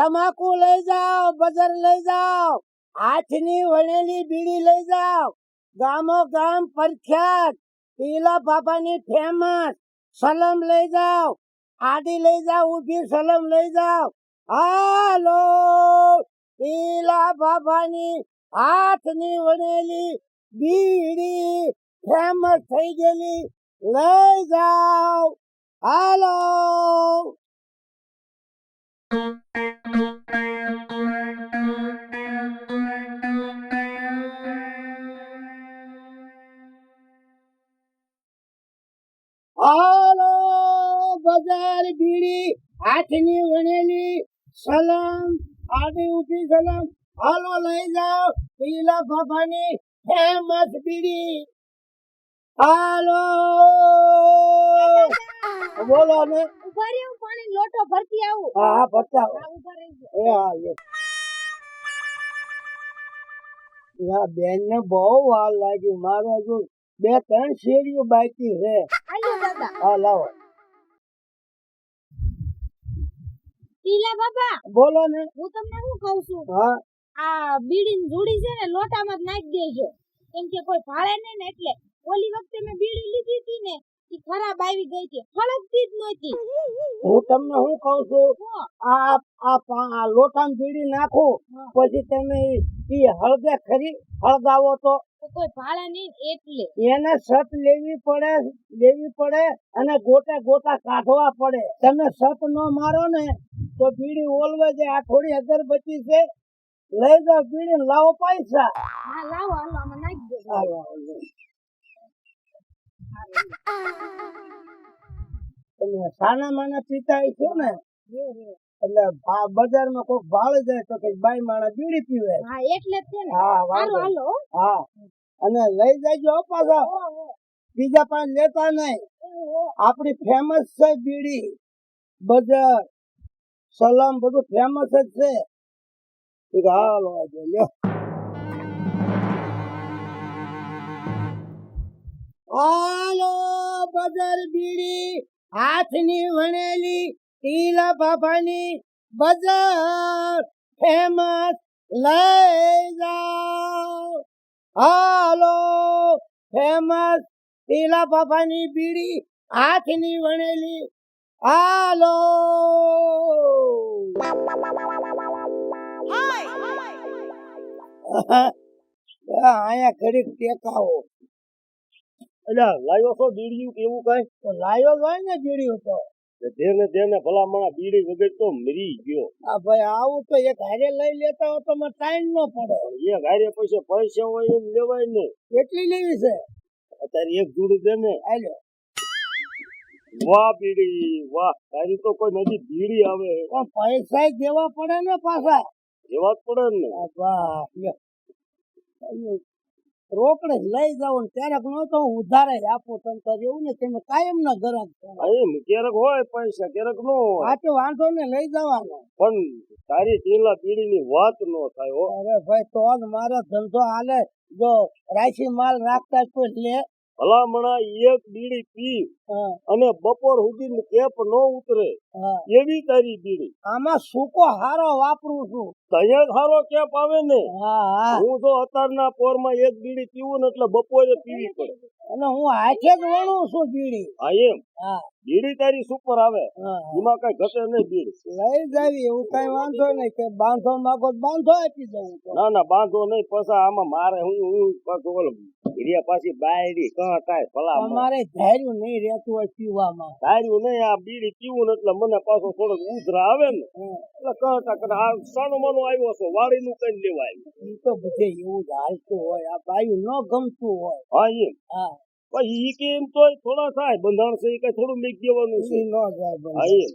તમાકુ લઈ જાઓ, બજર લઈ જાઓ, હાથની વણેલી બીડી લઈ જાઓ, ગામો ગામ પ્રખ્યાત ટીલા બાબાની ફેમસ સલમ લઈ જાઓ, આડી લઈ જાઓ, ઊભી સલમ લઈ જાઓ. હાલો ટીલા બાબાની હાથની વણેલી બીડી ફેમસ થઈ ગયેલી લઈ જાઓ. હાલો હાલો બજાર બીડી હાથની વણેલી સલમ આડી ઊભી સલમ હાલો લઈ જાઓ ટીલા બાબાની ફેમસ બીડી. હાલો બોલો ને. ઉભા રહી, હું પાણી લોટો ભરતી આવું. હા ભરતા ઉભા રહી. એ હા યા બેન ને બહુ વાર લાગી. મારે હજુ 2-3 શેરીઓ બાકી છે. આલ્યો દાદા. હા લાવો. ટીલા બાબા બોલો ને. હું તમને શું કહું છું, હા આ બીડીની જોડી છે ને લોટામાં જ નાખી દેજો, કેમ કે કોઈ ભાળે નહીં ને. એટલે ઓલી વખતે મેં બીડી લીધી હતી ને ઈ ખરાબ આવી ગઈ છે, હળગતી જ નહોતી. હું તમને શું કહું છું, આ લોટામાં બીડી નાખો પછી તમે ઈ હળગે ખરી હળગાવો તો કોઈ ભાળે નહીં એટલે એને સત લેવી પડે અને ગોટા ગોટા કાઢવા પડે. તમે સત ન મારો ને તો બીડી ઓલવે જાય. આ થોડી અગરબત્તી છે, લઈ જાઓ બીડી લાવો પૈસા. હા લાવો, હાલો આમાં નાખી દેજો. તમે સાના માના પીતા છો ને એટલે બજારમાં કોઈક ભાળે જાય તો કઈ બાઈ માણા બીડી પીવે. હા એટલે જ છે ને. હા હાલો હાલો. હા અને લઈ જાયજો પાછા, બીજા પાંચ લેતા નહીં. આપણી ફેમસ છે બીડી, બજાર સલામ બધું ફેમસ જ છે. હાલો લ્યો. હાલો બજાર બીડી હાથની વણેલી ટીલા બાબાની બજાર ફેમસ લઈ જાઓ. હાલો ફેમસ ટીલા બાબાની બીડી હાથની વણેલી. હાલો આયા ઘડીક ટેકાવો. અલ્યા લાયો છો બીડીયું કેવું કઈ? તો લાયો હોય ને બીડીયું તો દેને ભલામણા બીડી વગર તો મરી ગયો. આ ભાઈ આવું તો એક હારે લઈ લેતા હો તો ટાઈમ ન પડે. એક હારે પૈસા હોય એમ લેવાય ને. કેટલી લેવી છે અત્યારે એક જોડી દે ને. હાલો વાહ બીડી વાહ, તારી તો કોઈ નદી બીડી આવે. પણ પૈસા દેવા પડે ને પાછા. જેવા જ પડે ને. રોકડે લઈ જાવ ને ક્યારેક નો તો ઉધારે જ આપો. તમે એવું ને તમે કાયમ ના ગ્રાહક છો. એમ ક્યારેક હોય પૈસા ક્યારેક નો હોય. આ તો વાંધો ને લઈ જવાનો. પણ તારી ટીલા બીડી ની વાત નો થાય હો. અરે ભાઈ તો જ મારો ધંધો હાલે. જો રાશી માલ રાખતા કોઈ લે. ભલામણા એક બીડી પી અને બપોર સુધી કેપ નો ઉતરે એવી તારી બીડી. આમાં સૂકો હારો વાપરું છું. તૈયાર હારો કેપ આવે ને. હા હું તો અત્યારના પોરમાં એક બીડી પીવું ને એટલે બપોરે પીવી પડે. અને હું હાથે જ વણું છું બીડી. હા એમ. હા બીડી તારી સુપર આવે, એમાં કઈ ઘટે નહીં બીડી. લઈ જાવી એવું કઈ વાંધો નહીં. કે બાંધો માગો બાંધો આપી દઉં. ના ના બાંધો નહીં. પછી આમાં મારે હું પાછી બાયડી કાં થાય ભલા. અમારે ધાર્યું નહીં રહેતું હોય પીવામાં. ધાર્યું નહીં. આ બીડી પીવું ને એટલે મને પાછો થોડોક ઉધરા આવે ને એટલે કહતા સાનો માનો આવ્યો છો વાળી નું કઈ લેવા આવ્યું. એ તો બધે એવું જ હાલતું હોય. આ બાયું ન ગમતું હોય. હા એમ. હા પછી ઈ કે એમ તો થોડા થાય બંધાણ છે, કઈ થોડું મેક દેવાનું છે. ન જાય બંધ. હા એમ.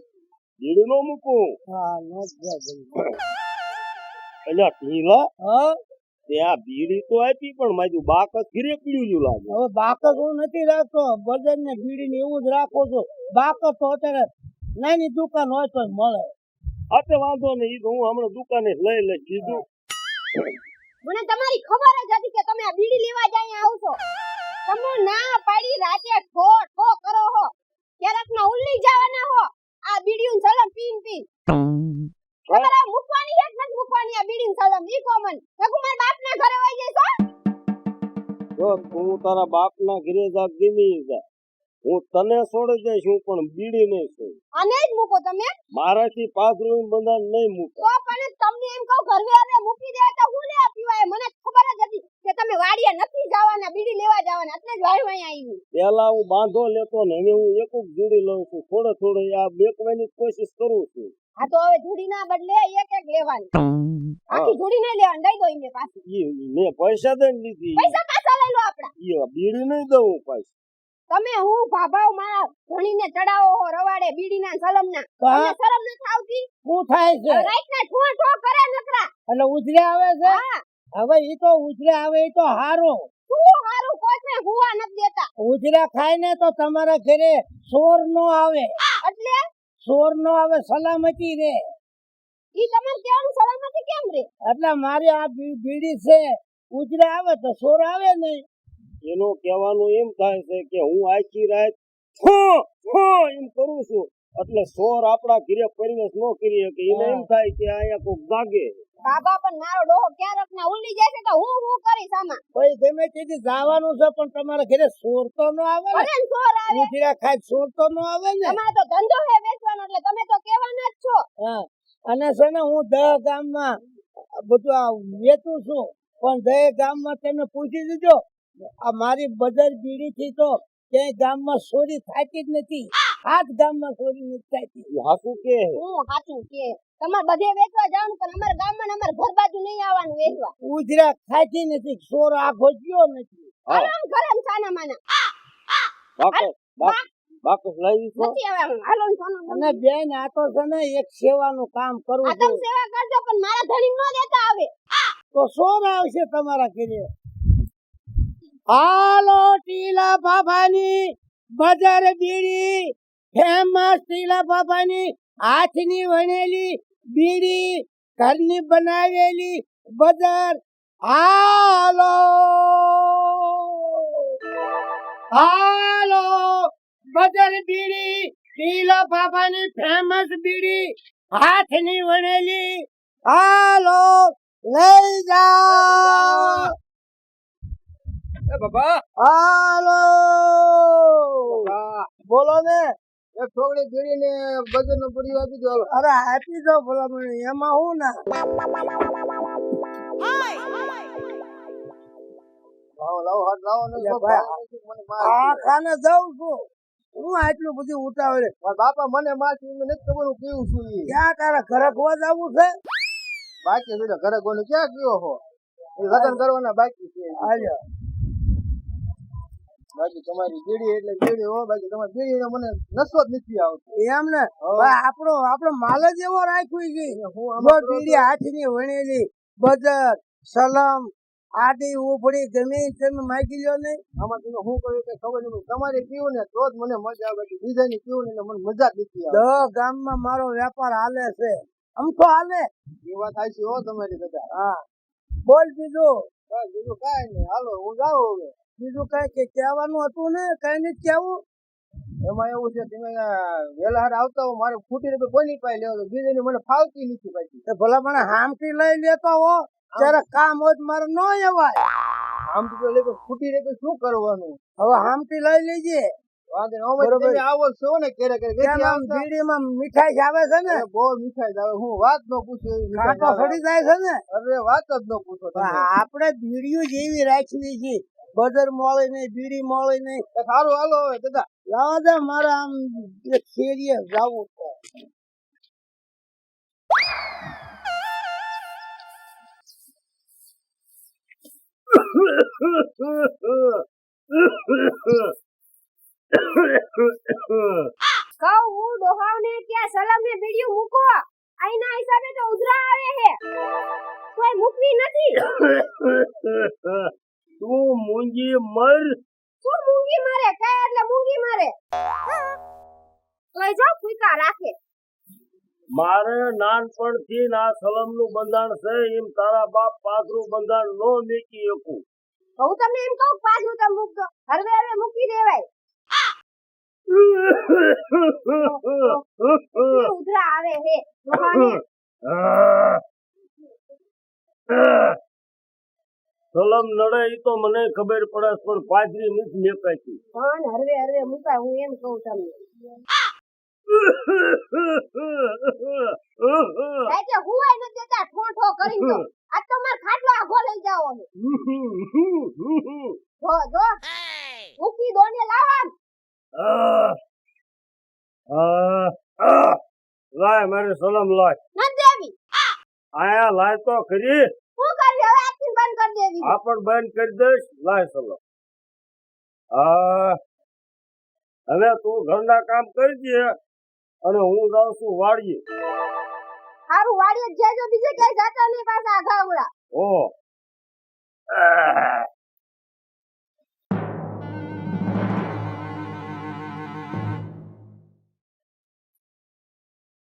બીડી નો મૂકું. હા ન જાય બંધ. એટલે ઢીલા હા ત્યાં બીડી તો આપી પણ મારું બાક ઘીરે પીડ્યું લાગે. હવે બાકસ હું નથી રાખતો. બજાર ને બીડી ને એવું જ રાખો છો. બાકસ તો અત્યારે નાની દુકાન હોય તો મળે. આતે વાંધો નહીં. ઈ તો હું હમણાં દુકાને લઈ કીધું. મને તમારી ખબર જ હતી કે તમે આ બીડી લેવા જ અહીંયા આવશો. તમે ના પાડી રાતે ઠો ઠો કરો હો. ક્યારેક ના ઉલ્લી જવાના હો. આ બીડીયું સલમ પીન તમારા મુખ તું તારા બાપના ઘરે જા ગમી જા હું તને છોડી દઈશ હું પણ બીડી નહીં છોડ અને જ મૂકો તમે મારાથી પાથરું બંધાણ નહીં મૂકે તો પણ તમને એમ કહું ઘરવે આવે મૂકી દે તો હું લે પીવાય મને ખબર જ હતી કે તમે વાડીએ નથી જવાના બીડી લેવા જવાના એટલે જ વાય આવી પેલા હું બાંધો લેતો ને હવે હું એક જ જોડી લઉં છું થોડે થોડે આ બેકવાની કોશિશ કરું છું આ તો હવે જોડી ના બદલે એક એક લેવાની આખી જોડી નહીં લેવાની દઈ દો એમને પાછી મેં પૈસા દઈને લીધી પૈસા પાછા લઈ લો આપડા બીડી નહીં દઉં પાછી તમે હું ભાભાવ માં ધણીને ચડાવો હો રવાડે બીડીના સલમના તમને શરમ નથી આવતી શું થાય છે રાઈટ ના ઠો ઠો કરે નકરા એટલે ઉજરે આવે છે હવે ઈ તો ઉજરે આવે ઈ તો હારો શું હારું કોઈને હુવા નથી દેતા ઉજરા ખાય ને તો તમારા ઘરે ચોર નો આવે એટલે ચોર નો આવે સલામતી રે ઈ તમને કેવાનું સલામતી કેમ રે એટલે મારી આ બીડી છે ઉજરે આવે તો ચોર આવે નહીં એનું કહેવાનું એમ થાય છે કે હું આખી રાત એમ કરું છું એટલે ચોર આપણા ઘરે પરિવેશ ન કરી શકે એને એમ થાય કે અહીંયા કોક જાગે બાબા પણ મારો ડોહો ક્યારેક ના ઉલ્લી જાય છે તો હું કરીશ આમાં ભાઈ ગમે તેથી જવાનું છે પણ તમારા ઘરે ચોર તો ન આવે ને અરે ચોર આવે ઉજરા ખાય ચોર તો ન આવે ને તમારો તો ધંધો હે વેચવાનો એટલે તમે તો કહેવાના જ છો હા અને છે ને હું 10 ગામમાં બધું આ વેચું છું પણ 10 ગામમાં તમે પૂછી દીધો આ મારી બજાર બીડી થી તો ક્યાંય ગામમાં ચોરી થતી જ નથી 7 ગામમાં ચોરી નથી થતી હાસુ કે હું સાચું કે તમારે બધે વેચવા જવાનું પણ અમારા ગામમાં ને અમારા ઘર બાજુ નહીં આવવાનું વેચવા ઉજરા ખાતી નથી ચોર આખો ગયો નથી આરામ કરે સાના માના બાકસ લઈ છો નથી હવે હાલો ને સોનું અને બેન આ તો છે ને એક સેવાનું કામ કરવું આ તમે સેવા કરજો પણ મારા ધણી નો દેતા આવે તો ચોર આવશે તમારા ઘરે હાલો ટીલા બાબાની બજાર બીડી ફેમસ ટીલા બાબાની હાથની વણેલી બીડી ઘરની બનાવેલી બજાર હાલો હાલો બજાર બીડી ટીલા બાબાની ફેમસ બીડી હાથની વણેલી હાલો લઈ જા બાબા હાલો બોલો ને એક છોકરી ગીરીને બજારનો પડી આપી દો અરે આપી દો ભલા એમાં હું ના લાવો હાથ લાવો ને આ ખાને જાઉં છું હું આટલું બધું ઉતાવળે બાપા મને માછી મને નથી ખબર હું કેવું છું ક્યાં તારા ઘરે ખોવા જવું છે બાકી છે ઘરે કોને ક્યાં ગયો હો લગ્ન કરવાના બાકી છે હાલો બાકી તમારી ગીડી એટલે ગીડી હો બાકી તમારી ગીડીનો મને નસો જ નથી આવતો એમ ને આપણો માલ જ એવો રાખ્યું છે હું બીડી હાથની વણેલી બજાર સલમ આડી ઉપડી ગમે તમે માગી લ્યો ને આમાં તમે શું કર્યું કે ખબર નહીં તમારે પીવું ને તો જ મને મજા આવે બાકી બીજાની પીવું ને મને મજા જ નથી આવે 10 ગામમાં મારો વેપાર હાલે છે આમ તો હાલે એ વાત સાચી હો તમારી બધા હા બોલ બીજું બસ બીજું કાંઈ નહીં હાલો હું જાઉં હવે બીજું કઈ કે કહેવાનું હતું ને કઈ નથી કેવું એમાં એવું છે તમે વહેલા હાર આવતા હો મારે ફૂટી રૂપિયા કોની પાસે લેવો બીજાની મને ફાવતી નથી પાછી ભલા મને હામટી લઈ લેતો હો ત્યારે કામ હોય તો મારે ન અવાય આમ તો એટલે ફૂટી રૂપિયા શું કરવાનું હવે હામટી લઈ લેજે તમે આવો છો ને બીડીમાં મીઠાઈ આવે છે ને બહુ મીઠાઈ આવે હું વાત ન પૂછું કાંટો સડી જાય છે ને અરે વાત જ ન પૂછો આપણે બીડીઓ જેવી રાખવી છે બજાર મળે નહીં બીડી મળે નહીં સારું હાલો હવે દાદા લાવો દે મારે આમ શેરીએ જવું છે કહું હું ડોહાવને ત્યાં સલામને બીડીયું મૂકો આઈના હિસાબે તો ઉધરા આવે હે કોઈ મૂકવી નથી તું મૂંગી મર શું મૂંગી મારે કઈ એટલે મૂંગી મારે તોય જો ફૂકા રાખે મારે નાનપણથી આ સલમનું બંધાણ છે એમ તારા બાપ પાથરું બંધાણ નો મેકી શકું હું તમને એમ કહું પાછું તમે મૂકજો હવે હવે મૂકી દેવાય ઉધરા આવે હે ડોહાને સલમ નડે ઈ તો મને ખબર પડે પણ પાદરી નથી લેકાતી પણ હરવે હરવે મૂકા હું એમ કહું તમને કે હુંય ન દેતા ઠોઠો કરી દો આ તો માર ખાટલો આઘો લઈ જાઓ ને જો ઉકી દોને લાવા લાય મારે સલમ લાય ન દેવી આયા લાય તો ખરી શું કરી હવે આજથી બંધ કરી દેવી આ પણ બંધ કરી દઈશ લાય સલમ હવે તું ઘરના કામ કરજે અને હું જાઉં છું વાડીએ હારું વાડીએ જેજો બીજે ક્યાંય જાતા નહીં પાછા આઘાવડા ઓ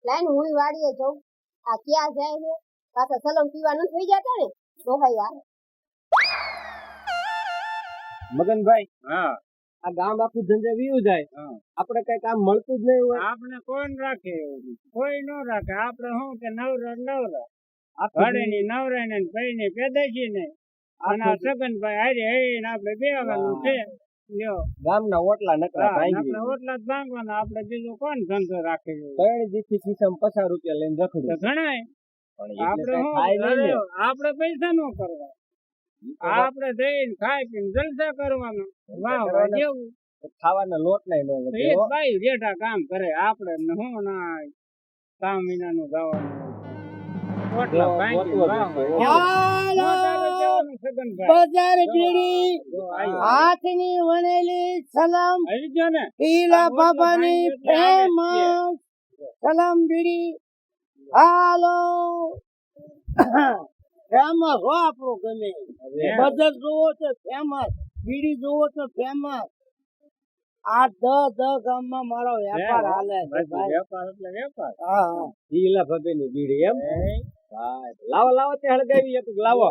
લાઈન હું વાડીએ જાઉં આ ક્યાં જાય છે પાછા સલમ પીવાનું થઈ જતા ને તો ભાઈ યાર મગનભાઈ હા આ ગામ આખું ધંધે વીયું જાય આપણે કઈ કામ મળતું જ નહીં હોય આપણે કોણ રાખે કોઈ નો રાખે આપણે શું કે નવરા આખું ઘડીની નવરા ને ભાઈ ને પેદાશી ને અને આ સગનભાઈ હારે હઈને આપણે બેવાનું છે લ્યો ગામના ઓટલા નકરા ભાંગી આપણે ઓટલા જ ભાંગવાના આપણે બીજું કોણ ધંધો રાખે ત્રણ દીથી ખિસ્સામાં 50 રૂપિયા લઈને તો રખડ્યું ઘણાય પણ આપણે એટલે શું કાંઈ ખાય નહીં ને. આપણે પૈસા નો કરવા આપણે જઈને ખાઈ પીને જલસા કરવાના વાહ વાહ જેવું ખાવાના લોટ નહીં નો તો વધે એ હો. ભાઈ રેઠા કામ કરે આપણે ને હું ના 3 મહિનાનું જવાનું ઓટલા ભાંગી ગોતવો વાહ જોઈએ. વાહ હાલો. જવાનું સગનભાઈ બજાર બીડી જો આવ્યો. હાથની વણેલી સલામ આવી ગયો ને પીલા બાબાની ફેમસ સલામ બીડી હાલો ફેમસ હો આપણું ગમે બજાર જોવો તો ફેમસ બીડી જોવો તો ફેમસ આ દ ગામમાં મારો વેપાર હાલે છે બસ ભાઈ. વેપાર એટલે વેપાર હા પીલા બાબાની બીડી એમ લાવો લાવો તે હળગાવી એક લાવો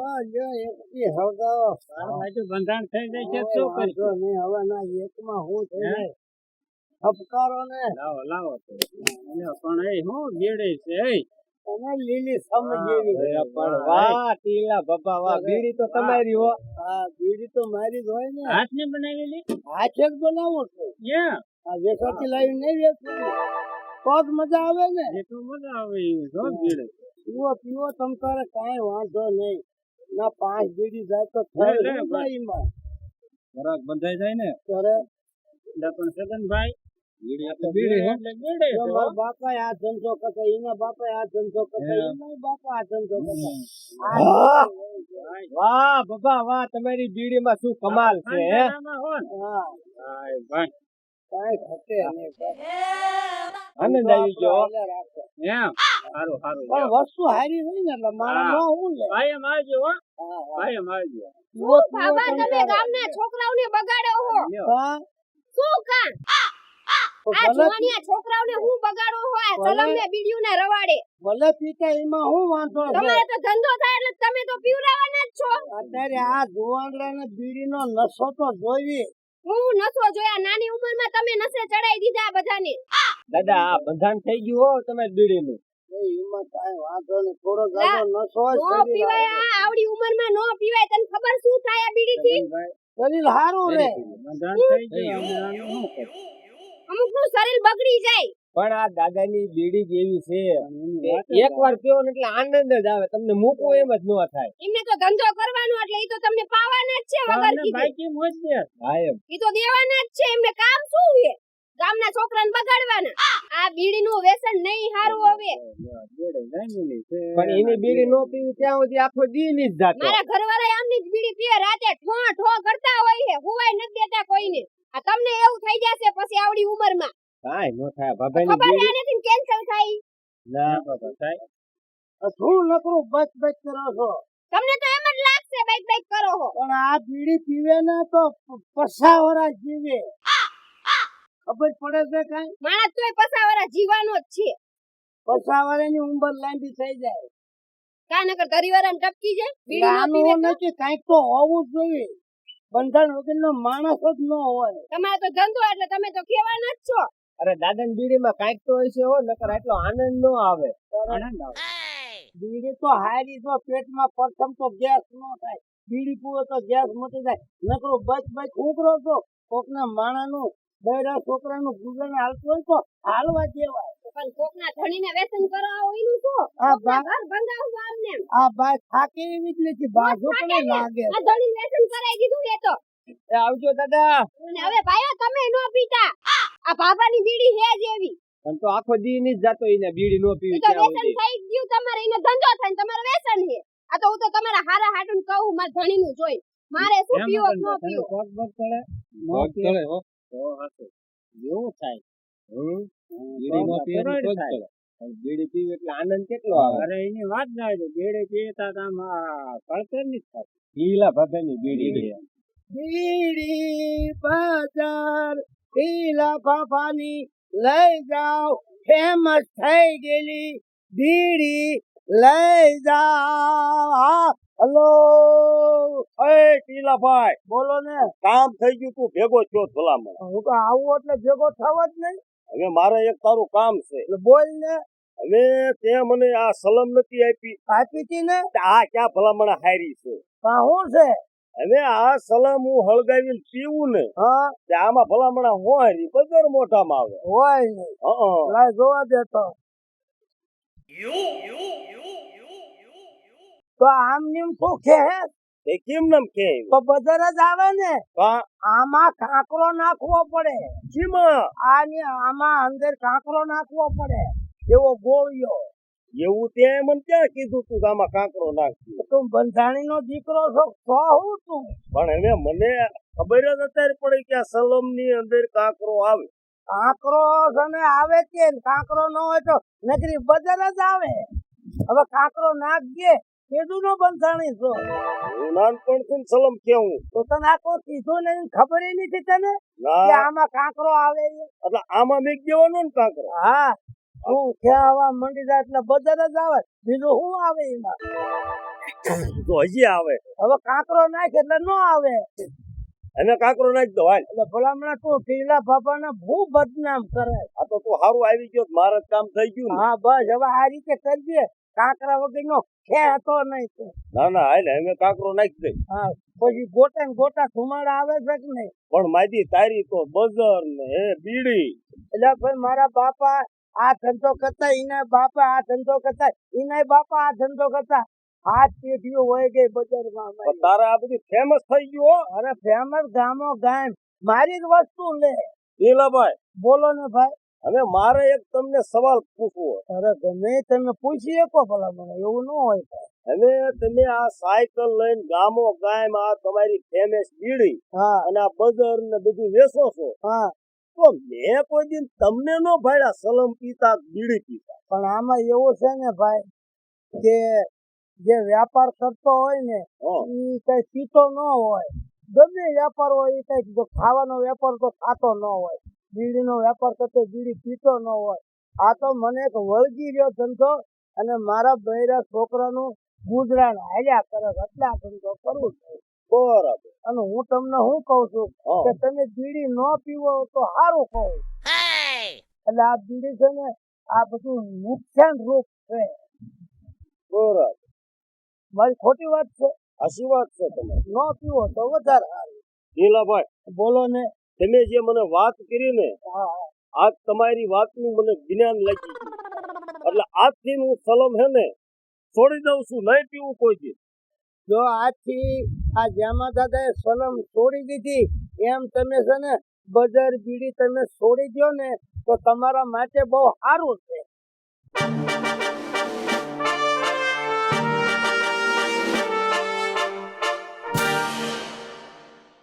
હળગાવો તારા બાજુ બંધાણ થઈ જાય છે શું કરશું વાંધો નહીં, હવે ના એકમાં હું થઈ જાય ઠપકારો ને લાવો લાવો તો અલ્યા પણ એ હું ગેડે છે એ તમે લીલી સમજેવી હા, પણ વાહ ટીલા બાપા વાહ બીડી તો તમારી હો હા બીડી તો મારી જ હોય ને હાથની બનાવેલી હાથે જ બનાવું છું યા આ વેસાથી લાવી નહીં વેચું તો જ મજા આવે ને એ તો મજા આવે એવી જો ગેડે પીવો પીવો તમ તારે કાંઈ વાંધો નહીં ના 5 બીડી જાય તો લે, લે, થાય ભાઈ. એમાં ઘરાક બંધાઈ જાય ને ત્યારે એટલે પણ સગનભાઈ બીડી એટલે ગેડે જો છે, હો. મારા બાપાએ આ ધંધો કરતા એના બાપાએ આ ધંધો કરતા હે. એના બાપા આ ધંધો કરતા ભાઈ, વાહ બાબા વાહ તમારી બીડીમાં શું કમાલ છે હે ખાનદાનમાં હો ને. હા હાય ભાઈ કાંઈ ઘટે નહીં આનંદ આવી ગયો. હાલે રાખો. એમ સારું સારું પણ વસ્તુ હારી હોય ને એટલે મારા હા. નો હું લે ભાઈ એમ આવજો હો હા, હા. ભાઈ એમ આવજો પીવો, પીવો બાબા તમ તમે તારે. ગામના છોકરાઓને બગાડો હો લ્યો. હા, શું કામ તો આ ભલે જુવાનિયા છોકરાઓને હું બગાડો હો આ ભલે. સલમ ને બીડીયું ને રવાડે ભલે પીતા એમાં હું વાંધો છે તમારે તો ધંધો થાય એટલે તમે તો પીવડાવવાના જ છો અત્યારે આ જુવાનડા ને બીડીનો નશો તો જોઈ હું નસો જોયા નાની ઉંમરમાં તમે નસે ચડાઈ દીધા બધાને દાદા આ બંધાણ થઈ ગયું હો તમે બીડીનું એમાં કાંઈ વાંધો નહીં થોડો જાજો નશો હોય, નો શરીર પીવાય આ આવડી ઉંમરમાં નો પીવાય તને ખબર શું થાય આ બીડી થી શરીર સારું રે બંધાણ થઈ ગયું હવે આનું શું કરશું? અમુક નું શરીર બગડી જાય પણ આ દાદાની બીડી જેવી છે વાત જ એક વાર પીવો ને એટલે આનંદ જ આવે તમને મૂકવું એમ જ ન થાય એમને તો ધંધો કરવાનો એટલે ઈ તો તમને પાવાના જ છે વગર તમને કીધે બાકી મોજ છે. હા એમ ઈ તો દેવાના જ છે એમને કામ શું છે ગામના છોકરાને બગાડવાના આ બીડી નું વ્યસન નહીં હારું હવે જોડે જામેલી છે. પણ એની બીડી નો પીવી ત્યાં સુધી આખો દી ની જ જાતો મારા ઘરવાળા આમની જ બીડી પીવે રાતે ઠો ઠો કરતા હોય છે હુવાય નથી દેતા કોઈને આ તમને એવું થઈ જશે પછી આવડી ઉંમરમાં કાંઈ નો થાય બાબાની ખબર બીડી આનેથી કેન્સલ થાય ના બાબા સાહેબ. શું નકરું બચ બચ કરો છો તમને તો એમ જ લાગશે બાઈક બાઈક કરો હો પણ આ બીડી પીવે ને તો પસાવરા જીવે ખબર પડે છે કાંઈ માણસ તોય પસાવરા જીવાનો જ છે પસાવરાની ઉંમર લાંબી થઈ જાય કા નકર ધરીવાળાને ટપકી જાય બીડી ન આનું પીવે તો? નથી કાંઈક તો હોવું જ જોઈએ બંધારણ વગરનો માણસ જ ન હોય તમારે તો ધંધો એટલે તમે તો કહેવાના જ છો અરે દાદાની બીડીમાં કાંઈક તો હોય છે હો નકર એટલો આનંદ ન આવે આનંદ આવે. બીડી તો હારી તો પેટમાં પ્રથમ તો ગેસ ન થાય બીડી પીવો તો ગેસ મટી જાય. નકરો બચ ઉકરો તો કોકના માણાનું બૈરા છોકરાનું ગુગલ હાલતું હોય તો હાલવા જેવાય. પણ કોકના ધણીને વ્યસન કરાવો એનું શું? આ કોકના ઘર બંધાવવા આમને એમ. આ બાય થાકી એવી જ નથી, બાજુ પણ લાગે. આ ધણી વ્યસન કરાઈ દીધું એ તો. એ આવજો દાદા. અને હવે ભાઈઓ તમે નો પીતા. આ બાબાની બીડી હે જ એવી. પણ તો આખો દી ની જાતો એને બીડી નો ઈ તો વ્યસન થઈ ગયું તમારે, એનો ધંધો થાય ને તમારે વ્યસન છે. આ તો હું તો તમારા હારા હાટું કહું મારા ધણીનું જોઈ. મારે શું પીવો કે નો પીવો. એવું થાય. બીડી નો પીવે તો જ ચડે. પણ બીડી પીવે એટલે આનંદ કેટલો આવે. અરે એની વાત ના આવે. બીડી પીતા આમ કળતર ની થાય. પીલા બાબાની બીડી. બીડી બજાર પીલા બાબાની લઈ જાઓ, ફેમસ થઈ ગયેલી બીડી લઈ જાઓ. હલો એ ટીલાભાઈ, બોલો ને. કામ થઈ ગયું, તું ભેગો થયો ભલામણ. હું તો આવું એટલે ભેગો થવા જ નહીં. હવે મારે એક તારું કામ છે. એટલે બોલ ને. હવે તે મને આ સલમ નથી આપી. આપી હતી ને. આ ક્યાં ભલામણ હારી છે. પણ શું છે? હવે આ સલમ હું હળગાવીને પીવું ને, હા તે આમાં ભલામણ હોરી બજાર મોઢામાં આવે. હોય નહીં. હં. લાય જોવા દે તો. તો આમ નીમ શું છે? તે કેમ નામ કે તો બજાર જ આવે ને. કા આમાં કાંકરો નાખવો પડે. ચીમાં આમાં અંદર કાંકરો નાખવો પડે. એવો ગોળિયો. એવું તે મને ક્યાં કીધું તું કે આમાં કાંકરો નાખી? તું બંધાણી નો દીકરો છો તો હું તું. પણ હવે મને ખબર જ અત્યારે પડી કે આ સલમ ની અંદર કાંકરો આવે. કાંકરો છે ને આવે કે કાંકરો ન હોય તો નકરી બજાર જ આવે. હવે કાંકરો નાખજે. કીધું નો બંધાણી છો. હું નાનપણથી ને સલમ કેવું. તો તને આ કોઈ કીધું નહીં, ખબર ય નથી તને કે ના, આમાં કાંકરો આવે છે? એટલે આમાં મેં દેવાનો ને કાંકરો. હા તું ખેવા મંડી જાય એટલે બજાર જ આવે. બીજું શું આવે એમાં? તો હજી આવે. હવે કાંકરો નાખ એટલે ન આવે. અને કાંકરો નાખી દો હાલ. એટલે ભલામણ તું ટીલા બાપાને બહુ બદનામ કરે. આ તો તું સારું આવી ગયો, મારે જ કામ થઈ ગયું ને. હા બસ હવે આ રીતે કરજે. કાંકરા વગર નો ખેતો નહીં તું. ના ના હાલ હવે કાંકરો નાખી દે. હા પછી ગોટા ને ગોટા ધુમાડા આવે છે કે નહીં? પણ માજી તારી તો બજર ને હે બીડી. એટલે ભાઈ મારા બાપા આ ધંધો કરતા, એના બાપા આ ધંધો કરતા, એના બાપા આ ધંધો કરતા. 7 પેઢીઓ હોય ગઈ બજારમાં. પણ તારે આ બધું ફેમસ થઈ ગયું હો. અરે ફેમસ ગામો ગામ મારી જ વસ્તુ લે. ટીલાભાઈ, બોલો ને ભાઈ. હવે મારે એક તમને સવાલ પૂછવો. અરે ગમે તમે પૂછી શકો ભલા મને, એવું ન હોય ભાઈ. હવે તમે આ સાયકલ લઈને ગામો ગામ આ તમારી ફેમસ બીડી હા અને આ બજર ને બધું વેચો છો, હા તો મેં કોઈ દિન તમને નો ભાડ્યા સલમ પીતા બીડી પીતા. પણ આમાં એવું છે ને ભાઈ કે જે વ્યાપાર કરતો હોય ને હં. એ કઈ પીતો ન હોય. ગમે વ્યાપાર હોય એ કઈ જો ખાવાનો વેપાર તો ખાતો ન હોય. બીડીનો વેપાર કરતો બીડી પીતો ન હોય. આ તો મને એક વળગી રહ્યો ધંધો અને મારા બૈરા છોકરાનું ગુજરાન હાલ્યા કરે છે. એટલે આ ધંધો કરવું છે. બરાબર. અને હું તમને શું કઉ છું હં. કે તમે બીડી ન પીવો તો સારું કહું. એટલે આ બીડી છે ને આ બધું નુકસાન રૂપ છે. બરાબર. મારી ખોટી વાત છે? હાચી વાત છે તમારી. ન પીવો તો વધારે સારું. ટીલાભાઈ, બોલો ને. તમે જે મને વાત કરી ને, હા આજ તમારી વાતનું મને જ્ઞાન લાગી ગયું. એટલે આજથી હું સલમ હે ને છોડી દઉં છું, નહીં પીવું કોઈ દી. જો આજથી આ જામા દાદાએ સલમ છોડી દીધી એમ તમે છે ને બજાર બીડી તમે છોડી દો ને તો તમારા માટે બહુ સારું છે.